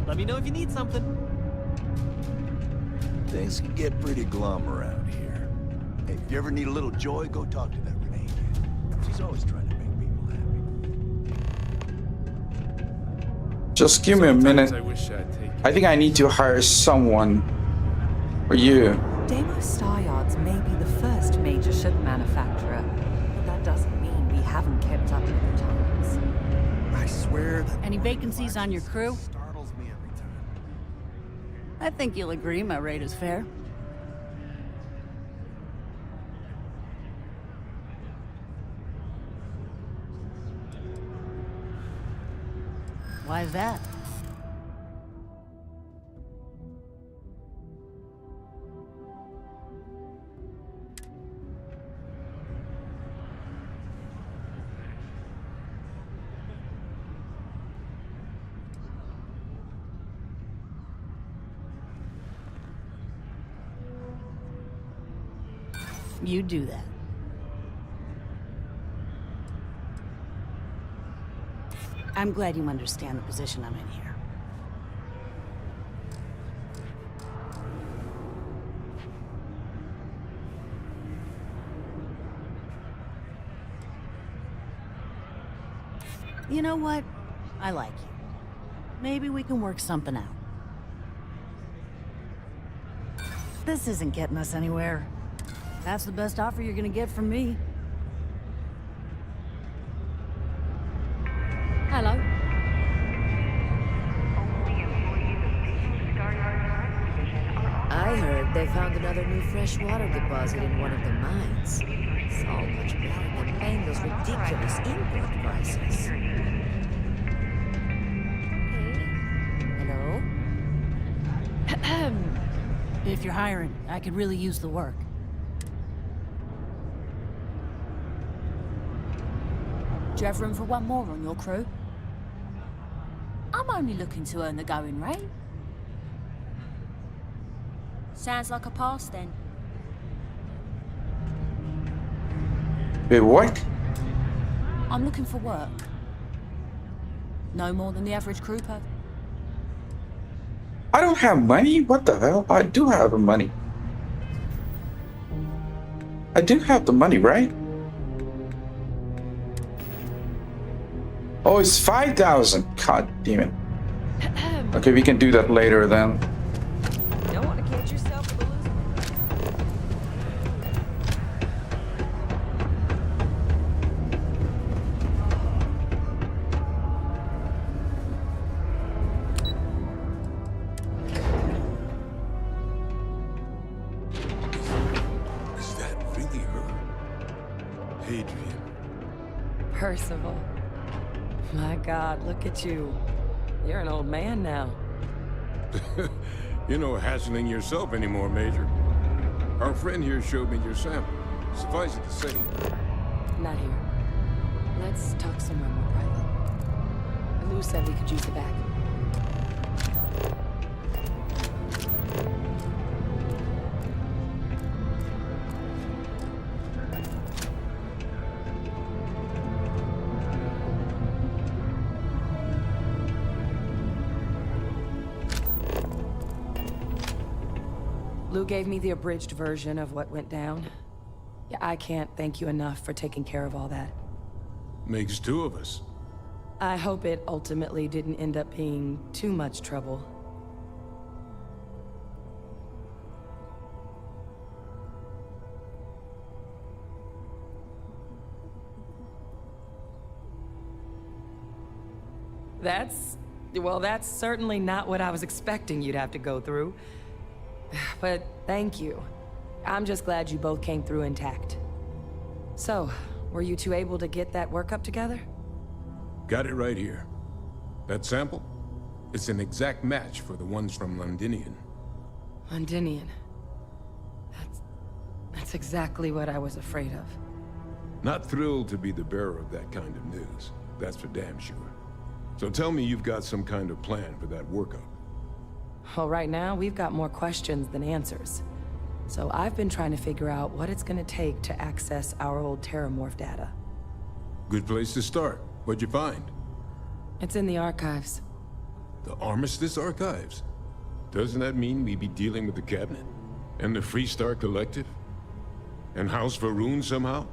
Let me know if you need something. Things can get pretty glum around here. Hey, if you ever need a little joy, go talk to that Renee kid. She's always trying to make people happy. Just give me a minute. I wish I'd take I think I need to hire someone. For you. Deimos Star Yards may be the first major ship manufacturer, but that doesn't mean we haven't kept up with the times. I swear that... Any vacancies on your crew? Startles me every time. I think you'll agree my rate is fair. Why that? You do that. I'm glad you understand the position I'm in here. You know what? I like you. Maybe we can work something out. This isn't getting us anywhere. That's the best offer you're gonna get from me. Hello. I heard they found another new freshwater deposit in one of the mines. It's all much better than paying those ridiculous import prices. Hello? If you're hiring, I could really use the work. Do you have room for one more on your crew? I'm only looking to earn the going rate. Sounds like a pass then. Wait, what? I'm looking for work. No more than the average crew per. I don't have money? What the hell? I do have the money. I do have the money, right? Oh, it's 5,000. God damn it. Okay, we can do that later then. Don't want to catch yourself with a loser. Is that really her? Adrian. Percival. My God, look at you. You're an old man now. You're no hassling yourself anymore, Major. Our friend here showed me your sample. Suffice it to say... Not here. Let's talk somewhere more private. Lou said we could use the back. Lou gave me the abridged version of what went down. Yeah, I can't thank you enough for taking care of all that. Makes two of us. I hope it ultimately didn't end up being too much trouble. That's certainly not what I was expecting you'd have to go through. But thank you. I'm just glad you both came through intact. So, were you two able to get that workup together? Got it right here. That sample? It's an exact match for the ones from Londinian. Londinian. That's exactly what I was afraid of. Not thrilled to be the bearer of that kind of news. That's for damn sure. So tell me you've got some kind of plan for that workup. Well, right now, we've got more questions than answers. So I've been trying to figure out what it's gonna take to access our old Terramorph data. Good place to start. What'd you find? It's in the archives. The Armistice Archives? Doesn't that mean we'd be dealing with the Cabinet? And the Freestar Collective? And House Varun somehow?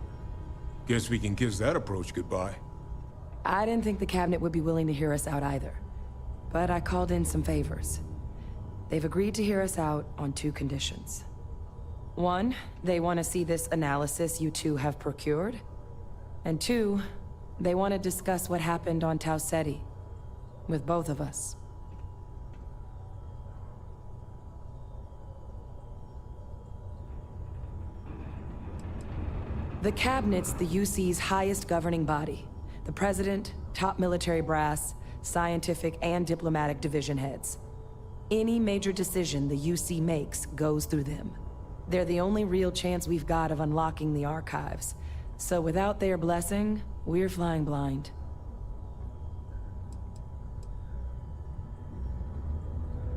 Guess we can kiss that approach goodbye. I didn't think the Cabinet would be willing to hear us out either. But I called in some favors. They've agreed to hear us out on two conditions. One, they want to see this analysis you two have procured. And two, they want to discuss what happened on Tau Ceti with both of us. The Cabinet's the UC's highest governing body. The President, top military brass, scientific and diplomatic division heads. Any major decision the UC makes goes through them. They're the only real chance we've got of unlocking the archives. So without their blessing, we're flying blind.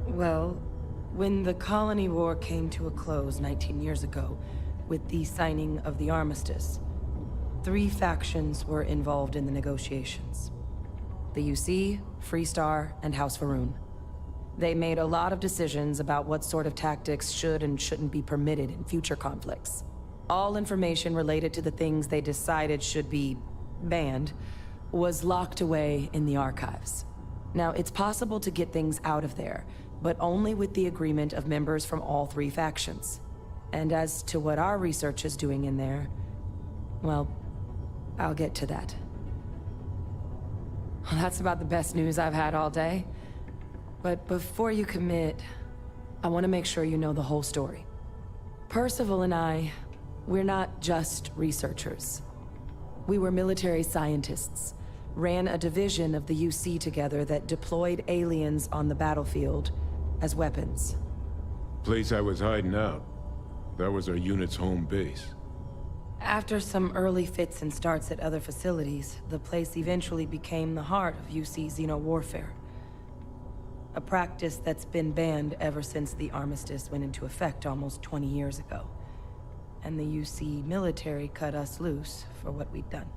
Well, when the Colony War came to a close 19 years ago, with the signing of the armistice, 3 factions were involved in the negotiations. The UC, Freestar, and House Varun. They made a lot of decisions about what sort of tactics should and shouldn't be permitted in future conflicts. All information related to the things they decided should be banned was locked away in the archives. Now, it's possible to get things out of there, but only with the agreement of members from all 3 factions. And as to what our research is doing in there, well, I'll get to that. Well, that's about the best news I've had all day. But before you commit, I want to make sure you know the whole story. Percival and I, we're not just researchers. We were military scientists, ran a division of the UC together that deployed aliens on the battlefield as weapons. Place I was hiding out. That was our unit's home base. After some early fits and starts at other facilities, the place eventually became the heart of UC xeno-warfare. A practice that's been banned ever since the armistice went into effect almost 20 years ago. And the UC military cut us loose for what we'd done.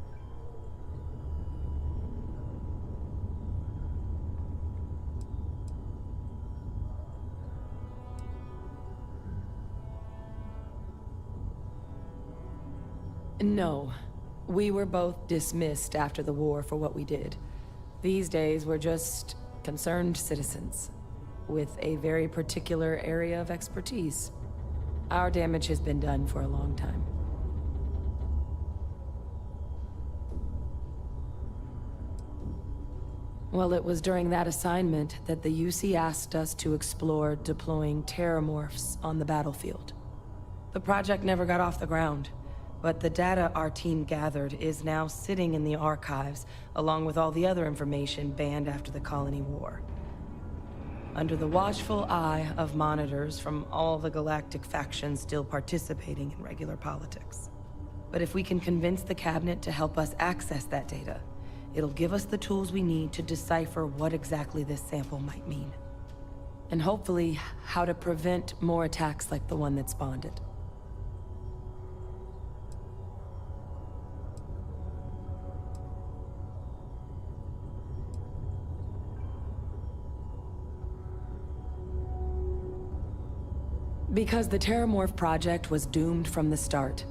No. We were both dismissed after the war for what we did. These days, we're just concerned citizens with a very particular area of expertise. Our damage has been done for a long time. Well, it was during that assignment that the UC asked us to explore deploying terramorphs on the battlefield. The project never got off the ground. But the data our team gathered is now sitting in the archives, along with all the other information banned after the Colony War. under the watchful eye of monitors from all the galactic factions still participating in regular politics. But if we can convince the cabinet to help us access that data, it'll give us the tools we need to decipher what exactly this sample might mean. And hopefully, how to prevent more attacks like the one that spawned it. Because the Terramorph project was doomed from the start.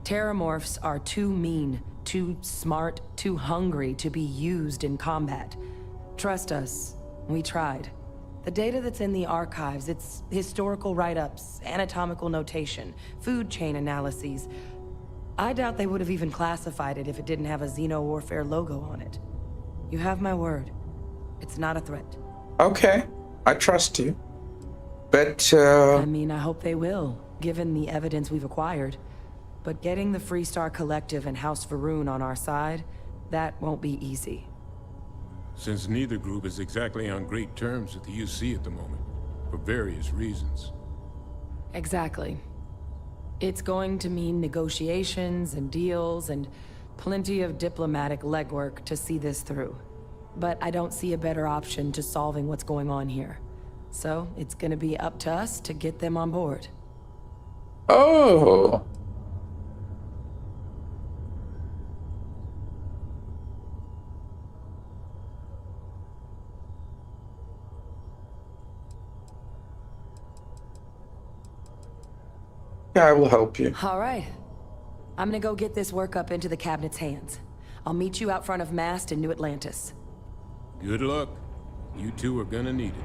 Terramorphs are too mean, too smart, too hungry to be used in combat. Trust us, we tried. The data that's in the archives, it's historical write-ups, anatomical notation, food chain analyses. I doubt they would have even classified it if it didn't have a Xeno-Warfare logo on it. You have my word. It's not a threat. Okay, I trust you. But, I mean, I hope they will, given the evidence we've acquired. But getting the Freestar Collective and House Varun on our side, that won't be easy. Since neither group is exactly on great terms with the UC at the moment, for various reasons. Exactly. It's going to mean negotiations and deals and plenty of diplomatic legwork to see this through. But I don't see a better option to solving what's going on here. So, it's gonna be up to us to get them on board. Oh. Yeah, I will help you. All right. I'm gonna go get this work up into the cabinet's hands. I'll meet you out front of Mast in New Atlantis. Good luck. You two are gonna need it.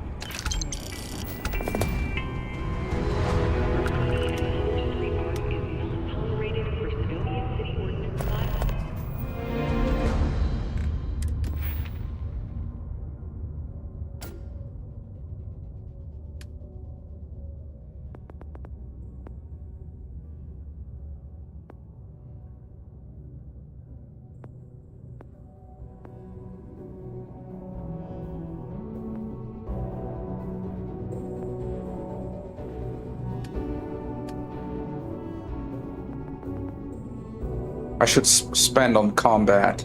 I should spend on combat.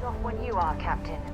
Off when you are, Captain.